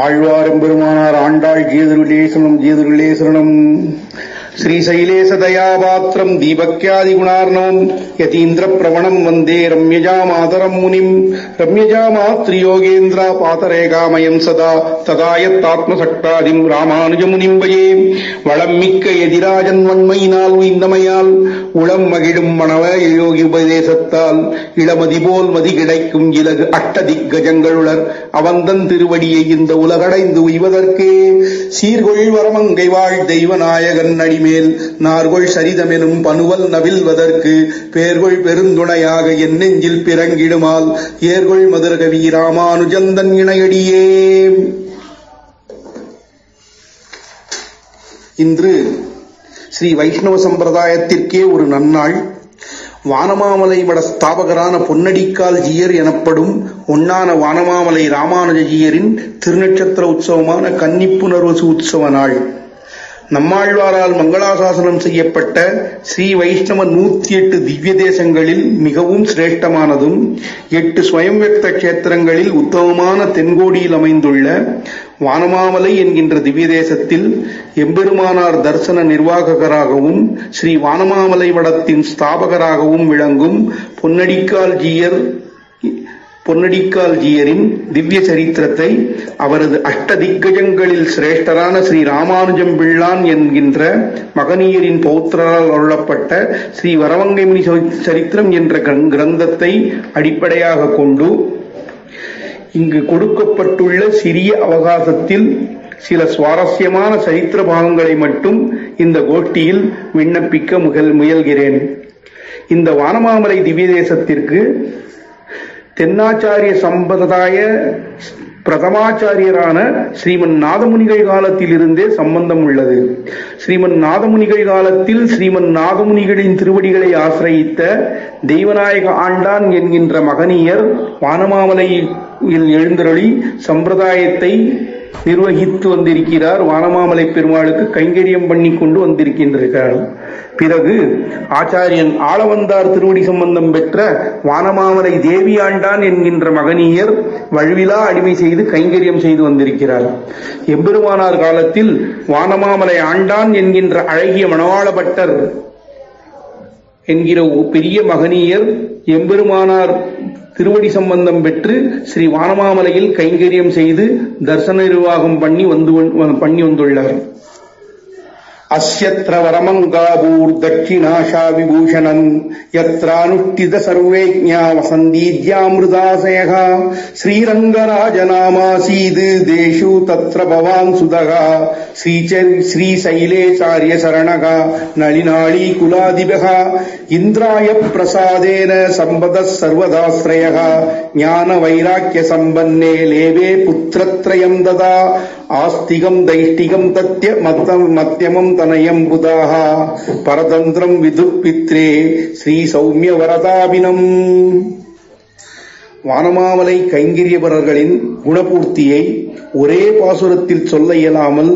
ஆழ்வாரெம்பெருமானார் ஆண்டாள் ஜீயதிருளே சரணம். ஸ்ரீசைலேசதயாபாத்திரம் தீபக்யாதிகுணார்ணவம் யதீந்திர பிரவணம் வந்தே ரம்யஜாமாதரம் முனிம். ரம்யஜாமாத்ரியோகேந்திரா பாதரேகாமயம் சதா ததாயத்தாத்மசக்தாதிம் ராமானுஜமுனிம் பயே. வளம் மிக்க எதிராஜன் வன்மையினால் உய்ந்தமையால் உளம் மகிழும் மணவ யோகி உபதேசத்தால் இளமதி போல் மதி கிடைக்கும் இலகு அட்டதிக்கஜங்களுளர் அவந்தன் திருவடியை இந்த உலகடைந்து உய்வதற்கே சீர்கொள் வரமங்கை வாழ் தெய்வநாயகன் அடிமேல் நார்கொள் சரிதமெனும் பனுவல் நவில்வதற்கு பேர்கொள் பெருந்துணையாக என் நெஞ்சில் பிறங்கிடுமால் ஏர்கொள் மதுரகவி ராமானுஜந்தன் இணையடியே. இன்று ஸ்ரீ வைஷ்ணவ சம்பிரதாயத்திற்கே ஒரு நன்னாள். வானமாமலை மட ஸ்தாபகரான பொன்னடிக்கால் ஜீயர் எனப்படும் ஒன்னான வானமாமலை ராமானுஜஜீயரின் திருநட்சத்திர உற்சவமான கன்னிப்புணர்வசு உற்சவ நாள். நம்மாழ்வாரால் மங்களாசாசனம் செய்யப்பட்ட ஸ்ரீ வைஷ்ணவ 108 திவ்ய தேசங்களில் மிகவும் சிரேஷ்டமானதும் 8 ஸ்வயம் வியக்த கஷேத்திரங்களில் உத்தமமான தென்கோடியில் அமைந்துள்ள வானமாமலை என்கின்ற திவ்ய தேசத்தில் எம்பெருமானார் தரிசன நிர்வாககராகவும் ஸ்ரீ வானமாமலை மடத்தின் ஸ்தாபகராகவும் விளங்கும் பொன்னடிக்கால் ஜீயரின் திவ்ய சரித்திரத்தை அவரது அஷ்டதிக்கஜங்களில் சிரேஷ்டரான ஸ்ரீ ராமானுஜம் பிள்ளான் என்கின்ற மகனீயரின் பௌத்திரால் அருளப்பட்ட ஸ்ரீ வரவங்கை முனி சரித்திரம் என்ற கிரந்தத்தை அடிப்படையாக கொண்டு இங்கு கொடுக்கப்பட்டுள்ள சிறிய அவகாசத்தில் சில சுவாரஸ்யமான சரித்திர பாகங்களை மட்டும் இந்த கோஷ்டியில் விண்ணப்பிக்க முயல்கிறேன். இந்த வானமாமலை திவ்ய தேசத்திற்கு தென்னாச்சாரிய சம்பிரதாய பிரதமாச்சாரியரான ஸ்ரீமன் நாதமுனிகள் காலத்தில் இருந்தே சம்பந்தம் உள்ளது. ஸ்ரீமன் நாதமுனிகள் காலத்தில் ஸ்ரீமன் நாதமுனிகளின் திருவடிகளை ஆசிரயித்த தெய்வநாயக ஆண்டான் என்கின்ற மகனீயர் வானமாமலையில் எழுந்தருளி சம்பிரதாயத்தை நிர்வகித்து வந்திருக்கிறார். வானமாமலை பெருமாளுக்கு கைங்கரியம் பண்ணி கொண்டு வந்திருக்கின்றார். பிறகு ஆச்சாரியன் ஆளவந்தார் திருவடி சம்பந்தம் பெற்ற வானமாமலை தேவி ஆண்டான் என்கின்ற மகனீயர் வழுவிலா அடிமை செய்து கைங்கரியம் செய்து வந்திருக்கிறார். எம்பெருமானார் காலத்தில் வானமாமலை ஆண்டான் என்கின்ற அழகிய மணவாள பட்டர் என்கிற பெரிய மகனீயர் எம்பெருமானார் திருவடி சம்பந்தம் பெற்று ஸ்ரீ வானமாமலையில் கைங்கரியம் செய்து தர்சன நிர்வாகம் பண்ணி வந்துள்ளார். அஸ்யத்ர வரமங்காபூர் தட்சிணாஷா விபூஷணம் யத்ரானுஷ்டித சர்வேஜ்ஞா வசந்தீத்யாமிருதாசயः ஸ்ரீரங்கராஜநாமாசீது தேஷு தத்ர பவான் சுதகா ஸ்ரீசைலேசார்ய சரணக நளினாளி குலாதிபக இந்திராய பிரசாதேன சம்பதः சர்வதாஸ்ரயः ஞான வைராக்கிய சம்பன்னே லேவே புத்திரத்ரயம் ததா ஆஸ்திகம் தைஷ்டிகம் தத்ய மத்தியமம் தனயம் புதாக பரதந்திரம் விதுப்பித்ரே ஸ்ரீ சௌமிய வரதாபினம். வானமாமலை கைங்கரியவர்களின் குணபூர்த்தியை ஒரே பாசுரத்தில் சொல்ல இயலாமல்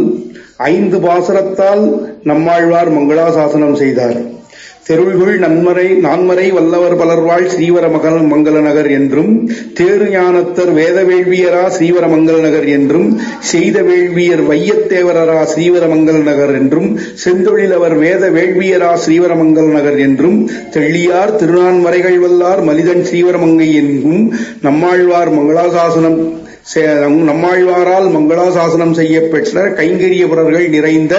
5 பாசுரத்தால் நம்மாழ்வார் மங்களாசாசனம் செய்தார். தெருள்குள் நான்மறை வல்லவர் பலர்வாழ் ஸ்ரீவர மங்கள நகர் என்றும், தேரு ஞானத்தர் வேத வேள்வியரா ஸ்ரீவர மங்கள நகர் என்றும், செய்த வேள்வியர் வையத்தேவரரா ஸ்ரீவர மங்கள நகர் என்றும், செந்தொழிலவர் வேத வேள்வியரா ஸ்ரீவர மங்கள நகர் என்றும், தெள்ளியார் திருநான்மறைகள் வல்லார் மலிதன் ஸ்ரீவரமங்கை என்றும் நம்மாழ்வாரால் மங்களாசாசனம் செய்யப்பெற்ற கைங்கரியவர்கள் நிறைந்த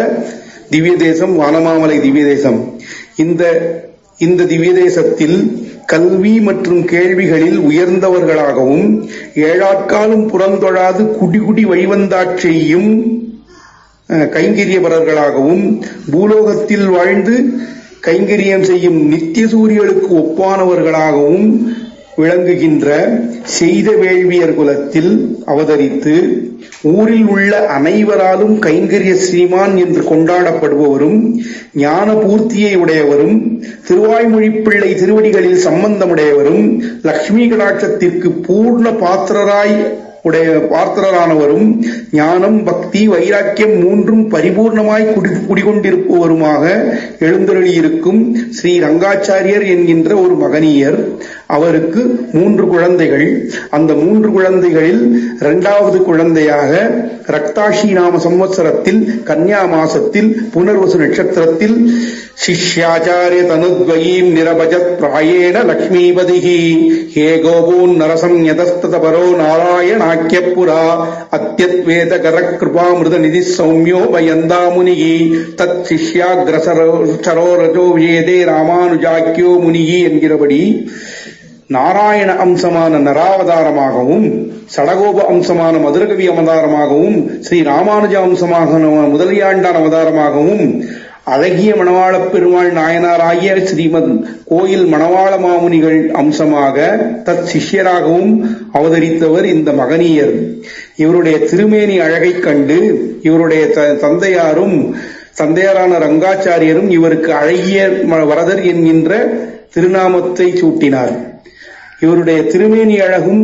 திவ்ய தேசம் வானமாமலை திவ்ய தேசம். இந்த திவ்ய தேசத்தில் கல்வி மற்றும் கேள்விகளில் உயர்ந்தவர்களாகவும் ஏழாட்காலும் புறந்தொழாது குடி வழிவந்தாட்ச் செய்யும் கைங்கரியவர்களாகவும் பூலோகத்தில் வாழ்ந்து கைங்கரியம் செய்யும் நித்திய சூரியர்களுக்கு ஒப்பானவர்களாகவும் விளங்குகின்ற செய்த வேள்வியர் குலத்தில் அவதரித்து ஊரில் உள்ள அனைவராலும் கைங்கரிய ஸ்ரீமான் என்று கொண்டாடப்படுபவரும் ஞான பூர்த்தியை உடையவரும் திருவாய்மொழிப்பிள்ளை திருவடிகளில் சம்பந்தமுடையவரும் லட்சுமி கடாட்சத்திற்கு பூர்ண பாத்திரராய் பார்த்தரானவரும் ஞானம், பக்தி, வைராக்கியம் மூன்றும் பரிபூர்ணமாய் குடிகொண்டிருப்பவருமாக எழுந்தருளியிருக்கும் ஸ்ரீ ரங்காச்சாரியர் என்கின்ற ஒரு மகனியர். அவருக்கு 3 குழந்தைகள். அந்த 3 குழந்தைகளில் 2வது குழந்தையாக ரக்தாஷி நாம சம்வத்சரத்தில் கன்யா மாசத்தில் புனர்வசு நட்சத்திரத்தில் சிஷ்யாச்சாரிய தனுத்வயீம் நிரபஜத் பிராயேண லக்ஷ்மீபதிஹி ஹே கோபூன் நரசம் யதஸ்தபரோ நாராயணாக்கிய புரா அத்யத்வேத கரகிருபாமிருத நிதி சௌமியோ வயந்தா முனிகி தத் சிஷ்யாக்ரசரோ ரஜோ வேதே ராமானுஜாக்கியோ முனிகி என்கிறபடி நாராயண அம்சமான நராவதாரமாகவும் சடகோப அம்சமான மதுரகவி அவதாரமாகவும் ஸ்ரீ ராமானுஜ அம்சமாக முதலியாண்டான் அவதாரமாகவும் அழகிய மணவாளப் பெருமாள் நாயனாராகிய ஸ்ரீமத் கோயில் மணவாள மாமுனிகள் அம்சமாக தத் சிஷ்யராகவும் அவதரித்தவர் இந்த மகனியர். இவருடைய திருமேனி அழகைக் கண்டு இவருடைய தந்தையாரான ரங்காச்சாரியரும் இவருக்கு அழகிய வரதர் என்கின்ற திருநாமத்தை சூட்டினார். இவருடைய திருமேனி அழகும்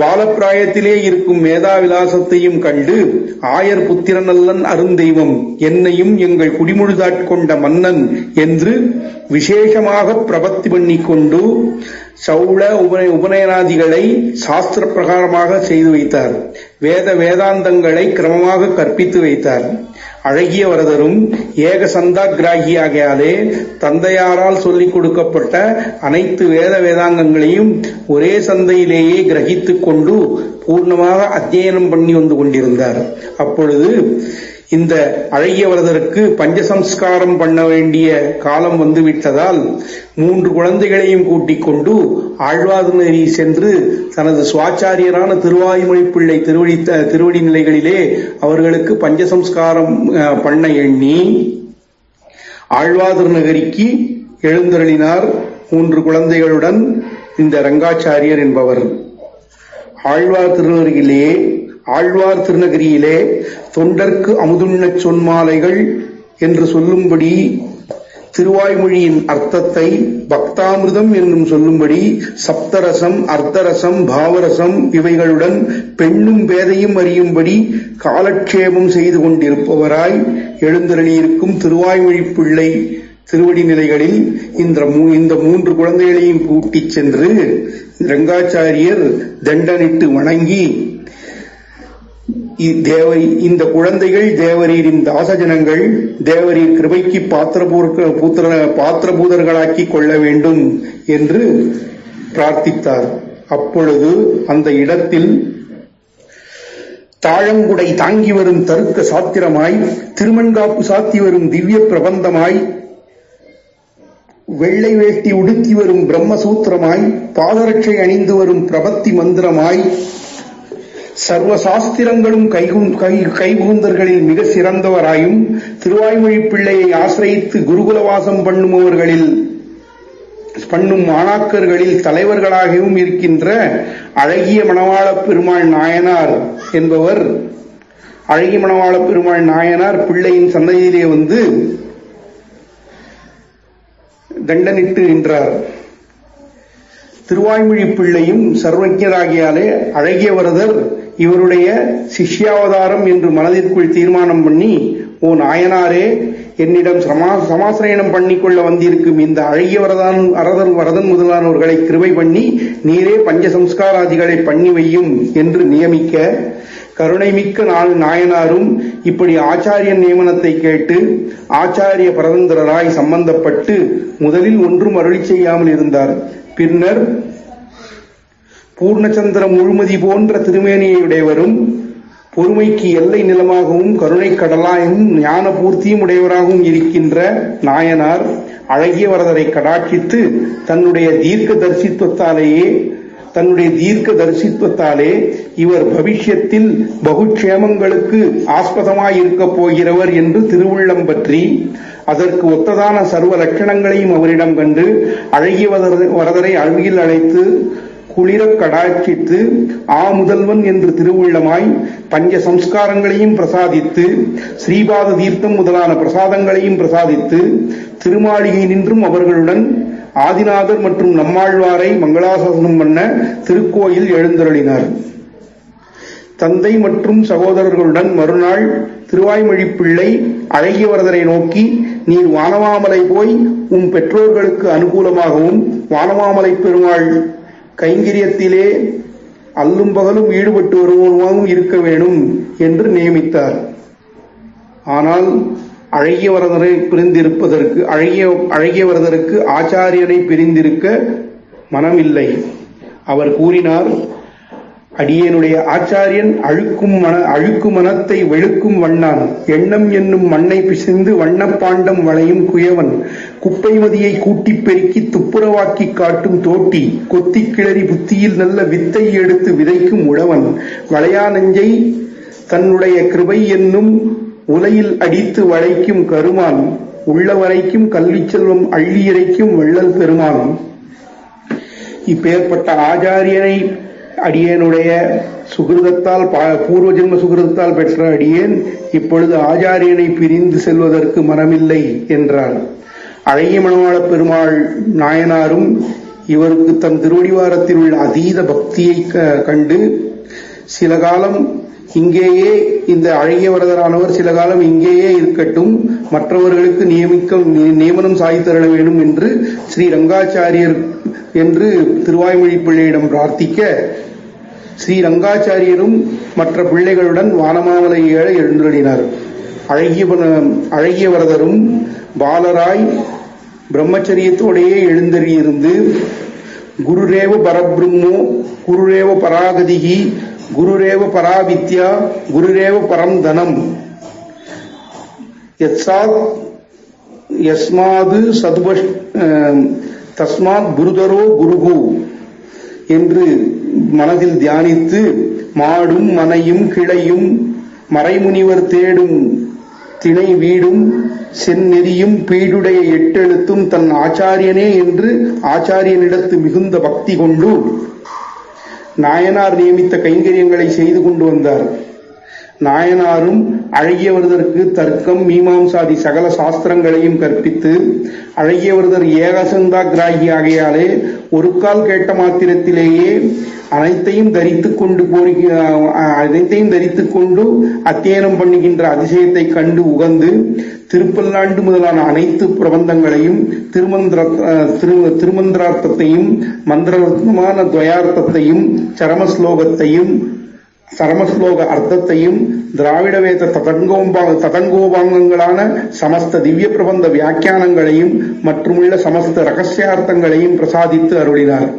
பாலப்பிராயத்திலே இருக்கும் மேதாவிலாசத்தையும் கண்டு ஆயர் புத்திரனல்லன் அருந்தெய்வம் என்னையும் எங்கள் குடிமுழுதாட்கொண்ட மன்னன் என்று விசேஷமாக பிரபத்தி பண்ணிக்கொண்டு சௌள உபநயனாதிகளை சாஸ்திர பிரகாரமாக செய்து வைத்தார். வேதாந்தங்களை கிரமமாக கற்பித்து வைத்தார். அழகிய வரதரும் ஏக சந்தாகிராகியாகையாலே தந்தையாரால் சொல்லிக் கொடுக்கப்பட்ட அனைத்து வேதாங்கங்களையும் ஒரே சந்தையிலேயே கிரகித்துக் கொண்டு பூர்ணமாக அத்தியனம் பண்ணி வந்து கொண்டிருந்தார். அப்பொழுது இந்த அழகிய வரதருக்கு பஞ்சசம்ஸ்காரம் பண்ண வேண்டிய காலம் வந்துவிட்டதால் 3 குழந்தைகளையும் கூட்டிக் கொண்டு ஆழ்வார்நெறி சென்று தனது சுவாச்சாரியரான திருவாய்மொழி பிள்ளை திருவடி நிலைகளிலே அவர்களுக்கு பஞ்சசம்ஸ்காரம் பண்ண எண்ணி ஆழ்வார் நகரிக்கு எழுந்தருளினார் 3 குழந்தைகளுடன் இந்த ரங்காச்சாரியர் என்பவர். ஆழ்வார் திருநகரியிலே தொண்டர்க்கு அமுதுண்ணச் சொன்மாலைகள் என்று சொல்லும்படி திருவாய்மொழியின் அர்த்தத்தை பக்தாமிர்தம் என்னும் சொல்லும்படி சப்தரசம், அர்த்தரசம், பாவரசம் இவைகளுடன் பெண்ணும் பேதையும் அறியும்படி காலட்சேபம் செய்து கொண்டிருப்பவராய் எழுந்தருளியிருக்கும் திருவாய்மொழி பிள்ளை திருவடி நிலைகளில் இந்த 3 குழந்தைகளையும் கூட்டிச் சென்று ரங்காச்சாரியர் தண்டனிட்டு வணங்கி இந்த குழந்தைகள் தேவரீரின் தாசஜனங்கள், தேவரீர் கிருபைக்கு பாத்திரபூதர்களாக்கி கொள்ள வேண்டும் என்று பிரார்த்தித்தார். அப்பொழுது அந்த இடத்தில் தாழங்குடை தாங்கி வரும் தருக்க சாத்திரமாய், திருமண்காப்பு சாத்தி வரும் திவ்ய பிரபந்தமாய், வெள்ளை வேட்டி உடுத்தி வரும் பிரம்மசூத்திரமாய், பாதரட்சை அணிந்து வரும் பிரபத்தி மந்திரமாய், சர்வ சாஸ்திரங்களும் கைபுகுந்தர்களில் மிக சிறந்தவராயும், திருவாய்மொழி பிள்ளையை ஆசிரியித்து குருகுலவாசம் பண்ணும் மாணாக்கர்களில் தலைவர்களாகவும் இருக்கின்ற அழகிய மணவாளப் பெருமாள் நாயனார் என்பவர். அழகிய மணவாளப் பெருமாள் நாயனார் பிள்ளையின் சன்னதியிலே வந்து தண்டனிட்டு நின்றார். திருவாய்மொழி பிள்ளையும் சர்வஜராகியாலே அழகிய வரதர் இவருடைய சிஷ்யாவதாரம் என்று மனதிற்குள் தீர்மானம் பண்ணி, ஓ நாயனாரே, என்னிடம் சமாசிரயணம் பண்ணிக்கொள்ள வந்திருக்கும் இந்த அழகிய வரதன் முதலானவர்களை கிருபை பண்ணி நீரே பஞ்சசம்ஸ்காராதிகளை பண்ணி வையும் என்று நியமிக்க, கருணைமிக்க நாயனாரும் இப்படி ஆச்சாரியன் நியமனத்தை கேட்டு ஆச்சாரிய பரதந்திரராய் சம்பந்தப்பட்டு முதலில் ஒன்றும் அருளி செய்யாமல் இருந்தார். பின்னர் பூர்ணச்சந்திர முழுமதி போன்ற திருமேனியுடையவரும் பொறுமைக்கு எல்லை நிலமாகவும் கருணை கடலாயும் ஞான பூர்த்தியும் உடையவராகவும் இருக்கின்ற நாயனார் அழகிய வரதரை கடாட்சித்து தன்னுடைய தீர்க்க தரிசித்துவத்தாலே இவர் பவிஷ்யத்தில் பகுக்ஷேமங்களுக்கு ஆஸ்பதமாயிருக்கப் போகிறவர் என்று திருவுள்ளம் பற்றி அதற்கு ஒத்ததான சர்வ லட்சணங்களையும் அவரிடம் கண்டு அழகிய வரதரை அழகில் அழைத்து குளிரக் கடாட்சித்து முதல்வன் என்று திருவுள்ளமாய் பஞ்ச சம்ஸ்காரங்களையும் பிரசாதித்து ஸ்ரீபாத தீர்த்தம் முதலான பிரசாதங்களையும் பிரசாதித்து திருமாளிகை நின்றும் அவர்களுடன் ஆதிநாதர் மற்றும் நம்மாழ்வாரை மங்களாசாசனம் பண்ண திருக்கோயில் எழுந்தருளினார். தந்தை மற்றும் சகோதரர்களுடன் மறுநாள் திருவாய்மொழிப்பிள்ளை அழகியவரதரை நோக்கி, நீர் வானமாமலை போய் உம் பெற்றோர்களுக்கு அனுகூலமாகவும் வானமாமலை பெருமாள் கைங்கரியத்திலே அல்லும் பகலும் ஈடுபட்டு வருவனுமாகவும் இருக்க வேணும் என்று நியமித்தார். ஆனால் அழகியவரதருக்கு ஆச்சாரியனை பிரிந்திருக்க மனமில்லை. அவர் கூறினார், அடியேனுடைய ஆச்சாரியன் அழுக்கு மனத்தை வெளுக்கும் வண்ணான், எண்ணம் என்னும் மண்ணை பிசைந்து வண்ணப்பாண்டம் வளையும் குயவன், குப்பைமதியை கூட்டிப் பெருக்கி துப்புரவாக்கி காட்டும் தோட்டி, கொத்தி கிளறி புத்தியில் நல்ல வித்தை எடுத்து விதைக்கும் உழவன், வளையா நெஞ்சை தன்னுடைய கிருபை என்னும் உலையில் அடித்து வளைக்கும் கருமான், உள்ளவரைக்கும் கல்வி செல்வம் அள்ளி இறைக்கும் வள்ளல் பெருமான். இப்பேற்பட்ட ஆச்சாரியனை அடியேனுடைய சுகிருதத்தால் பூர்வ ஜென்ம சுகிருதத்தால் பெற்ற அடியேன் இப்பொழுது ஆச்சாரியனை பிரிந்து செல்வதற்கு மனமில்லை என்றார். அழகிய மணவாள பெருமாள் நாயனாரும் இவருக்கு தன் திருவடிவாரத்தில் உள்ள அதீத பக்தியை கண்டு சில காலம் இங்கேயே, இந்த அழகியவரதரானவர் சில காலம் இங்கேயே இருக்கட்டும், மற்றவர்களுக்கு நியமனம் சாய்த்தருள வேண்டும் என்று ஸ்ரீ ரங்காச்சாரியர் என்று திருவாய்மொழிப்பிள்ளையிடம் பிரார்த்திக்க, ஸ்ரீ ரங்காச்சாரியரும் மற்ற பிள்ளைகளுடன் வானமாமலை ஏழ எழுந்தருளினார். அழகியவரதரும் பாலராய் பிரம்மச்சரியத்தோடையே எழுந்தறியிருந்து, குருரேவ பரபிரம்மோ குருரேவ பராகதிகி குருரேவ பராவித்யா குருரேவ பரம் தனம் யஸ்மாது தஸ்மாத் குருதரோ குருகு என்று மனதில் தியானித்து, மாடும் மனையும் கிளையும் மறைமுனிவர் தேடும் திணை வீடும் செந்நெறியும் பீடுடைய எட்டெழுத்தும் தன் ஆச்சாரியனே என்று ஆச்சாரியனிடத்து மிகுந்த பக்தி கொண்டு நாயனார் நியமித்த கைங்கரியங்களை செய்து கொண்டு வந்தார். நாயனாரும் அழகியவரதற்கு தர்க்கம் மீமாம்சாதி சகல சாஸ்திரங்களையும் கற்பித்து, அழகியவரதர் ஏகசந்தாகிராகி ஆகையாலே ஒரு கால் கேட்ட மாத்திரத்திலேயே அனைத்தையும் தரித்துக் கொண்டு அத்தியனம் பண்ணுகின்ற அதிசயத்தை கண்டு உகந்து, திருப்பல்லாண்டு முதலான அனைத்து பிரபந்தங்களையும் திருமந்திரார்த்தத்தையும் மந்திரமான துவயார்த்தத்தையும் சரமஸ்லோக அர்த்தத்தையும் திராவிட வேத ததங்கோபாங்கங்களான சமஸ்த திவ்ய பிரபந்த வியாக்கியானங்களையும் மற்றுமுள்ள சமஸ்த ரகசியார்த்தங்களையும் பிரசாதித்து அருளினார்.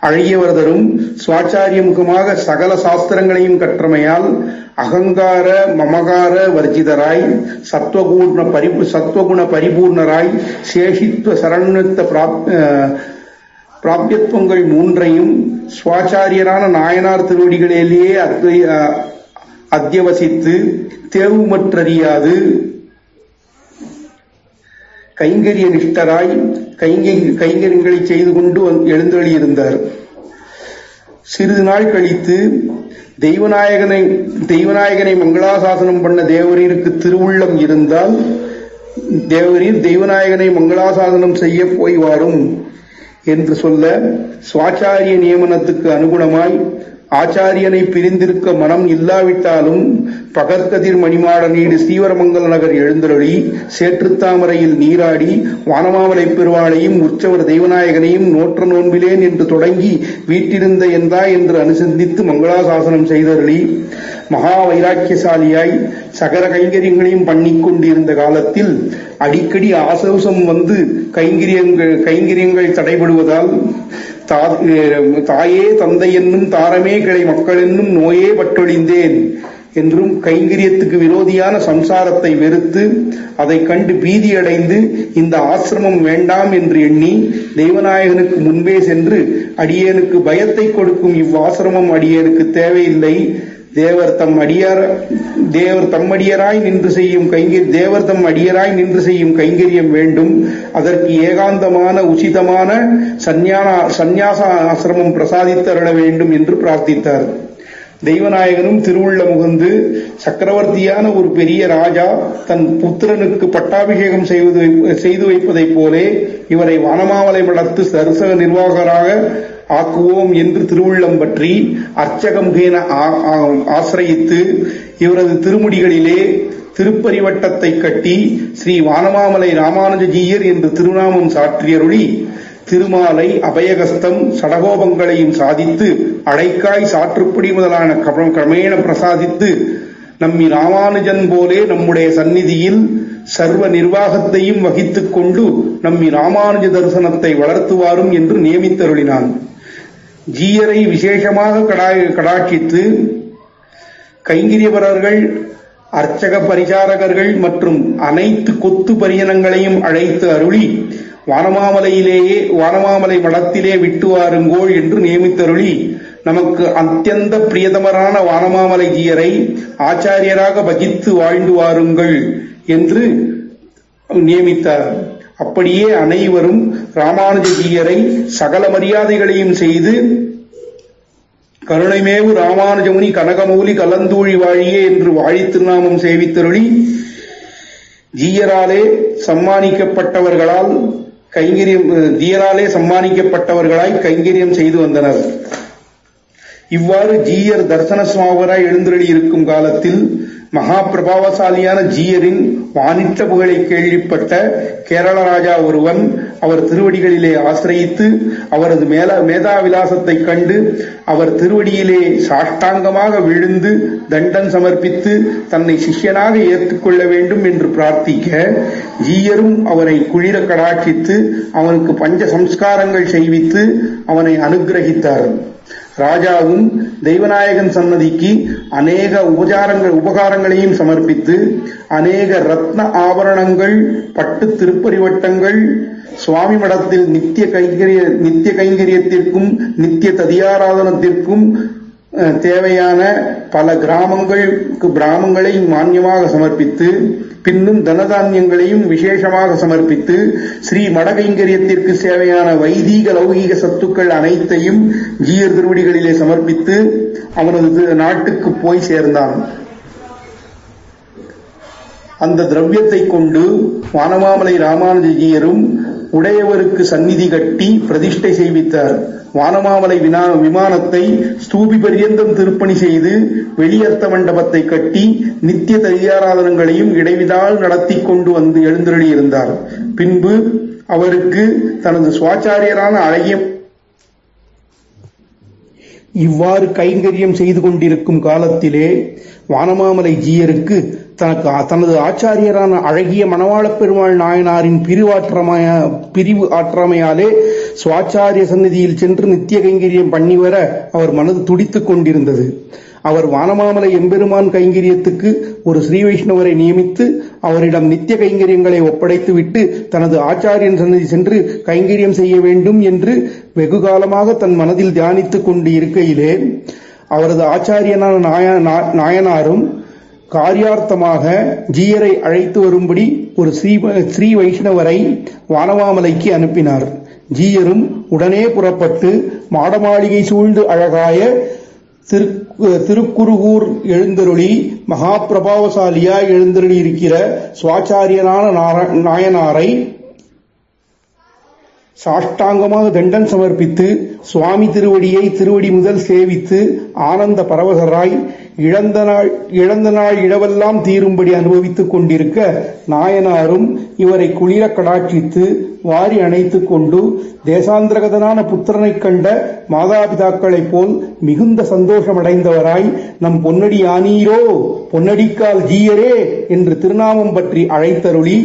அழகியவரதரும் சுவாச்சாரிய முகமாக சகல சாஸ்திரங்களையும் கற்றமையால் அகங்கார மமகார வர்ஜிதராய் சத்வகுண பரிபூர்ணராய் சேஷித்துவ சரண்யத்த பிராபியத்துவங்கள் மூன்றையும் சுவாச்சாரியரான நாயனார் திருவடிகளிலேயே அத்தியவசித்து தேவுமற்றறியாது கைங்கரிய நிஷ்டராய் கைங்கரியங்களை செய்து கொண்டு எழுந்தருளியிருந்தார். சிறிது நாள் கழித்து தெய்வநாயகனை மங்களாசாசனம் பண்ண தேவரீருக்கு திருவுள்ளம் இருந்தால் தேவரீர் தெய்வநாயகனை மங்களாசாசனம் செய்ய போய் வாரும் என்று சொல்ல, சுவாச்சாரிய நியமனத்துக்கு அனுகுணமாய் ஆச்சாரியனை பிரிந்திருக்க மனம் இல்லாவிட்டாலும் பகற்கதிர் மணிமாட நீடு ஸ்ரீவரமங்கல நகர் எழுந்தருளி சேற்றுத்தாமரையில் நீராடி வானமாமலை பெருவாளையும் உற்சவர் தெய்வநாயகனையும் நோற்ற நோன்பிலேன் என்று தொடங்கி வீட்டிருந்த எந்தா என்று அனுசந்தித்து மங்களாசாசனம் செய்தருளி மகா வைராக்கியசாலியாய் சகல கைங்கரியங்களையும் பண்ணிக்கொண்டிருந்த காலத்தில் அடிக்கடி ஆசோசம் வந்து கைங்கரியங்கள் தடைபடுவதால், தாயே தந்தை என்னும் தாரமே கிளை மக்கள் என்னும் நோயே பட்டொழிந்தேன் என்றும் கைங்கரியத்துக்கு விரோதியான சம்சாரத்தை வெறுத்து அதை கண்டு பீதியடைந்து இந்த ஆசிரமம் வேண்டாம் என்று எண்ணி தெய்வநாயகனுக்கு முன்பே சென்று, அடியேனுக்கு பயத்தை கொடுக்கும் இவ்வாசிரமம் அடியேனுக்கு தேவையில்லை, தேவர் தம் அடியராய் நின்று செய்யும் கைங்கரியம் வேண்டும், அதற்கு ஏகாந்தமான உசிதமான சந்நியாச ஆசிரமம் பிரசாதித்தருள வேண்டும் என்று பிரார்த்தித்தார். தெய்வநாயகனும் திருவுள்ள முகந்து, சக்கரவர்த்தியான ஒரு பெரிய ராஜா தன் புத்திரனுக்கு பட்டாபிஷேகம் செய்து வைப்பதைப் போலே இவரை வானமாமலை மடத்து சரசக நிர்வாகராக ஆக்குவோம் என்று திருவுள்ளம் பற்றி அர்ச்சகமுகேன ஆசிரயித்து இவரது திருமுடிகளிலே திருப்பரிவட்டத்தை கட்டி ஸ்ரீ வானமாமலை ராமானுஜஜீயர் என்று திருநாமம் சாற்றியருளி திருமாலை அபயகஸ்தம் சடகோபங்களையும் சாதித்து அடைக்காய் சாற்றுப்படி முதலான கிரமேண பிரசாதித்து நம்மி ராமானுஜன் போலே நம்முடைய சந்நிதியில் சர்வ நிர்வாகத்தையும் வகித்துக் கொண்டு நம்மி ராமானுஜ தரிசனத்தை வளர்த்துவாரும் என்று நியமித்தருளினான். ஜீயரை விசேஷமாக கடாட்சித்து கைங்கரியவரர்கள், அர்ச்சக பரிசாரகர்கள் மற்றும் அனைத்து கொத்து பரியனங்களையும் அழைத்து அருளி வானமாமலை மடத்திலே விட்டு வாருங்கோள் என்று நியமித்தருளி நமக்கு அத்தியந்த பிரியதமரான வானமாமலை ஜீயரை ஆச்சாரியராக பஜித்து வாழ்ந்து வாருங்கள் என்று நியமித்தார். அப்படியே அனைவரும் ராமானுஜஜீயரை சகல மரியாதைகளையும் செய்து கருணைமேவு ராமானுஜமுனி கனகமூலி கலந்தூழி வாழியே என்று வாழி திருநாமம் சேவித்தருளி ஜீயராலே சம்மானிக்கப்பட்டவர்களாய் கைங்கரியம் செய்து வந்தனர். இவ்வாறு ஜீயர் தர்சன சுவாமராய் எழுந்தருளி இருக்கும் காலத்தில் மகா பிரபாவசாலியான ஜீயரின் வானிற்ற புகழை கேள்விப்பட்ட கேரள ராஜா ஒருவன் அவர் திருவடிகளிலே ஆசிரயித்து அவரது மேதாவிலாசத்தை கண்டு அவர் திருவடியிலே சாஷ்டாங்கமாக விழுந்து தண்டன் சமர்ப்பித்து தன்னை சிஷ்யனாக ஏற்றுக்கொள்ள வேண்டும் என்று பிரார்த்திக்க ஜீயரும் அவரை குளிர கடாட்சித்து அவனுக்கு பஞ்ச சம்ஸ்காரங்கள் செய்வித்து அவனை அனுகிரகித்தார். ராஜாவும் தெய்வநாயகன் சன்னதிக்கு அநேக உபகாரங்களையும் சமர்ப்பித்து அநேக ரத்ன ஆபரணங்கள், பட்டு திருப்பரிவட்டங்கள், சுவாமி மடத்தில் நித்திய கைங்கரியத்திற்கும் நித்திய ததியாராதனத்திற்கும் தேவையான பல கிராமங்களை மானியமாக சமர்ப்பித்து பின்னும் தனதானியங்களையும் விசேஷமாக சமர்ப்பித்து ஸ்ரீ மடகைங்கரியத்திற்கு தேவையான வைதீக லௌகீக சத்துக்கள் அனைத்தையும் ஜீயர் திருவடிகளிலே சமர்ப்பித்து அவனது நாட்டுக்கு போய் சேர்ந்தான். அந்த திரவியத்தை கொண்டு வானமாமலை ராமானுஜஜீயரும் உடையவருக்கு சந்நிதி கட்டி பிரதிஷ்டை செய்வித்தார். வானமாமலை விமானத்தை ஸ்தூபி பரியந்தம் திருப்பணி செய்து வெளியர்த்த மண்டபத்தை கட்டி நித்திய தரியாராதனங்களையும் இடைவிடால் நடத்தி கொண்டு வந்து எழுந்தருளியிருந்தார். பின்பு அவருக்கு தனது சுவாச்சாரியரான அழகிய இவ்வாறு கைங்கரியம் செய்து கொண்டிருக்கும் காலத்திலே வானமாமலை ஜீயருக்கு தனது ஆச்சாரியரான அழகிய மணவாளப் பெருமாள் நாயனாரின் பிரிவு ஆற்றாமையாலே சுவாச்சாரிய சந்நிதியில் சென்று நித்திய கைங்கரியம் பண்ணி வர அவர் மனது துடித்துக் கொண்டிருந்தது. அவர் வானமாமலை எம்பெருமான் கைங்கரியத்துக்கு ஒரு ஸ்ரீ வைஷ்ணவரை நியமித்து அவரிடம் நித்திய கைங்கரியங்களை ஒப்படைத்துவிட்டு தனது ஆச்சாரியன் சன்னதி சென்று கைங்கரியம் செய்ய வேண்டும் என்று வெகு காலமாக தன் மனதில் தியானித்துக் கொண்டு இருக்கையிலே அவரது ஆச்சாரியனான நாயனாரும் காரியார்த்தமாக ஜீயரை அழைத்து வரும்படி ஒரு ஸ்ரீ வைஷ்ணவரை வானமாமலைக்கு அனுப்பினார். ஜீயரும் உடனே புறப்பட்டு மாடமாளிகை சூழ்ந்து அழகாய திருக்குருகூர் எழுந்தருளி மகா பிரபாவசாலியாய் எழுந்தருளி இருக்கிற சுவாச்சாரியனான நாயனாரை சாஷ்டாங்கமாக தண்டன் சமர்ப்பித்து சுவாமி திருவடி முதல் சேவித்து ஆனந்த பரவசராய் இழந்த நாள் இடவெல்லாம் தீரும்படி அனுபவித்துக் கொண்டிருக்க நாயனாரும் இவரை குளிர கடாட்சித்து வாரி அணைத்துக் கொண்டு தேசாந்திரகதனான புத்திரனைக் கண்ட மாதாபிதாக்களைப் போல் மிகுந்த சந்தோஷமடைந்தவராய் நம் பொன்னடி யானீரோ பொன்னடிக்கால் ஜீயரே என்று திருநாமம் பற்றி அழைத்தருளி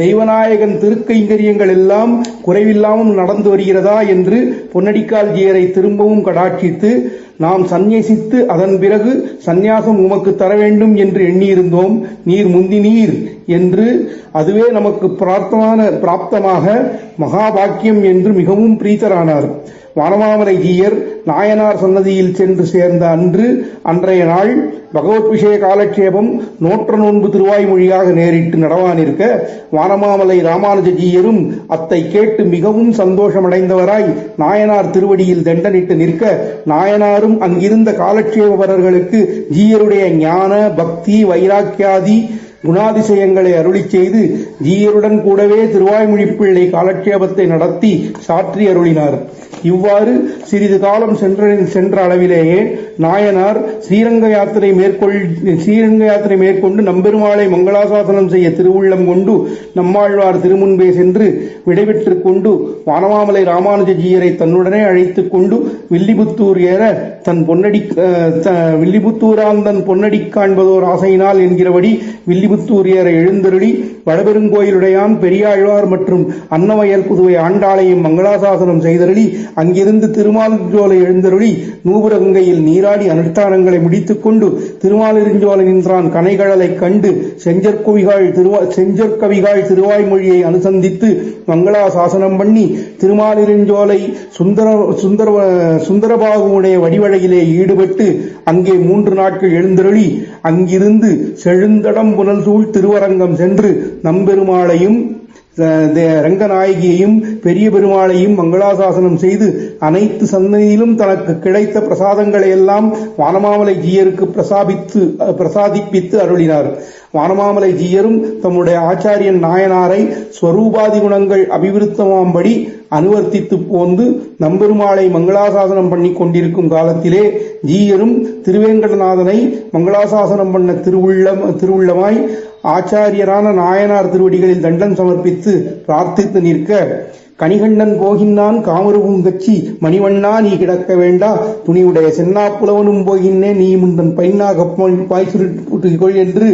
தெய்வநாயகன் திருக்கைங்கரியங்கள் எல்லாம் குறைவில்லாமல் நடந்து வருகிறதா என்று பொன்னடிக்கால் ஜீயரை திரும்பவும் கடாட்சித்து நாம் சந்நியசித்து அதன் பிறகு சந்நியாசம் உமக்கு தர வேண்டும் என்று எண்ணியிருந்தோம், நீர் முந்தினீர் என்று அதுவே நமக்கு பிராப்தமாக மகாபாக்கியம் என்று மிகவும் பிரீத்தரானார். வானமாமலை ஜீயர் நாயனார் சன்னதியில் சென்று சேர்ந்த அன்றைய நாள் பகவத் விஷய காலட்சேபம் நோற்ற நோன்பு திருவாய்மொழியாக நேரிட்டு நடவானிருக்க வானமாமலை ராமானுஜஜீயரும் அத்தை கேட்டு மிகவும் சந்தோஷமடைந்தவராய் நாயனார் திருவடியில் தண்டனிட்டு நிற்க நாயனாரும் அங்கிருந்த காலட்சேபவர்களுக்கு ஜீயருடைய ஞான பக்தி வைராக்கியாதி குணாதிசயங்களை அருளி செய்து ஜீயருடன் கூடவே திருவாய்மொழிப்பிள்ளை காலட்சேபத்தை நடத்தி சாற்றி அருளினார். இவ்வாறு சிறிது காலம் சென்ற அளவிலேயே நாயனார் ஸ்ரீரங்க யாத்திரை மேற்கொண்டு நம்பெருமாளை மங்களாசாசனம் செய்ய திருவுள்ளம் கொண்டு நம்மாழ்வார் திருமுன்பே சென்று விடைபெற்றுக் கொண்டு வானமாமலை ராமானுஜஜீயரை தன்னுடனே அழைத்துக் கொண்டு வில்லிபுத்தூர் ஏற வில்லிபுத்தூராந்தன் பொன்னடி காண்பதோர் ஆசையினால் என்கிறபடி வில்லிபுத்தூர் ஏற எழுந்தருளி வடபெருங்கோயிலுடையான் பெரியாழ்வார் மற்றும் அன்னவயல் புதுவை ஆண்டாளையும் மங்களாசாசனம் செய்தருளி அங்கிருந்து திருமாலிருஞ்சோலை எழுந்தருளி நூபுரகங்கையில் நீராடி அனுஷ்டானங்களை முடித்துக் கொண்டு திருமாலிருஞ்சோலை நின்றான் கனைகழலை கண்டு செஞ்சற்கவிகாள் திருவாய்மொழியை அனுசந்தித்து மங்களாசாசனம் பண்ணி திருமாலிருஞ்சோலை சுந்தரபாகுவுடைய வடிவழகிலே ஈடுபட்டு அங்கே 3 நாட்கள் எழுந்தருளி அங்கிருந்து செழுந்தடம் புனல் சூழ் திருவரங்கம் சென்று நம்பெருமாளையும் ரங்கநாயகியையும் பெரிய பெருமாளையும் மங்களாசாசனம் செய்து அனைத்து சந்ததியிலும் தனக்கு கிடைத்த பிரசாதங்களை எல்லாம் வானமாமலை ஜீயருக்கு பிரசாதிப்பித்து அருளினார். வானமாமலை ஜீயரும் தம்முடைய ஆச்சாரியன் நாயனாரை ஸ்வரூபாதி குணங்கள் அபிவிருத்தமாம்படி அனுவர்த்தித்து போந்து நம்பெருமாளை மங்களாசாசனம் பண்ணி கொண்டிருக்கும் காலத்திலே ஜீயரும் திருவேங்கடநாதனை மங்களாசாசனம் பண்ண திருவுள்ளமாய் ஆச்சாரியரான நாயனார் திருவடிகளில் தண்டம் சமர்ப்பித்து பிரார்த்தித்து நிற்க, கணிகண்ணன் போகின்றான் காமருவும் கச்சி மணிவண்ணா நீ கிடக்க வேண்டா துணிவுடைய சென்னா புலவனும் போகின்னே நீ முந்தன் பைனாக பாய்சுருட்டுகொள் என்று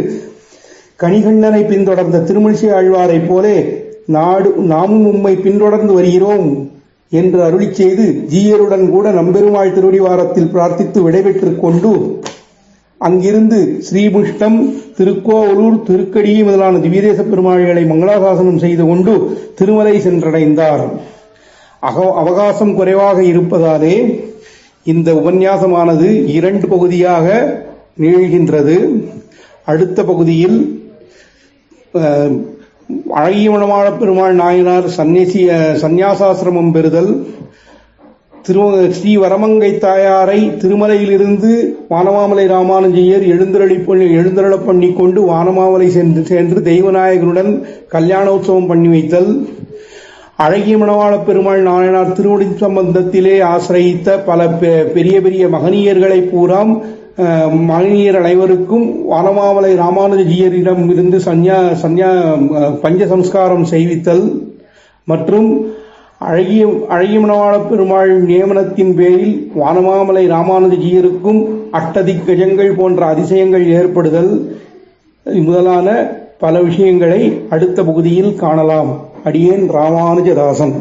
கணிகண்ணனை பின்தொடர்ந்த திருமழிசை ஆழ்வாரைப் போலே நாமும் உம்மை பின்தொடர்ந்து வருகிறோம் என்று அருளி செய்து ஜீயருடன் கூட நம்பெருமாள் திருவடிவாரத்தில் பிரார்த்தித்து விடைபெற்றுக் கொண்டு அங்கிருந்து ஸ்ரீமுஷ்டம், திருக்கோவலூர், திருக்கடி முதலான திவ்யதேச பெருமாள்களை மங்களாசாசனம் செய்து கொண்டு திருமலை சென்றடைந்தார். அவகாசம் குறைவாக இருப்பதாலே இந்த உபன்யாசமானது 2 பகுதியாக நீள்கின்றது. அடுத்த பகுதியில் அழகிய மணவாள பெருமாள் நாயனார் சந்நியாசாசிரமம் பெறுதல், ஸ்ரீ வரமங்கை தாயாரை திருமலையிலிருந்து வானமாமலை ராமானுஜையர் எழுந்தருளப் பண்ணி கொண்டு வானமாமலை சென்று தெய்வநாயகனுடன் கல்யாணோத்சவம் பண்ணி வைத்தல், அழகிய மணவாள பெருமாள் நாயனார் திருவடி சம்பந்தத்திலே ஆசிரியித்த பல பெரிய பெரிய மகனியர்களை பூராம் மகனியர் அனைவருக்கும் வானமாமலை ராமானுஜீயரிடம் இருந்து பஞ்சசம்ஸ்காரம் செய்வித்தல் மற்றும் அழகிய மணவாள பெருமாள் நியமனத்தின் பேரில் வானமாமலை ராமானுஜீயருக்கும் அட்டதிகஜங்கள் போன்ற அதிசயங்கள் ஏற்படுதல் முதலான பல விஷயங்களை அடுத்த பகுதியில் காணலாம். அடியேன் ராமானுஜதாசன்.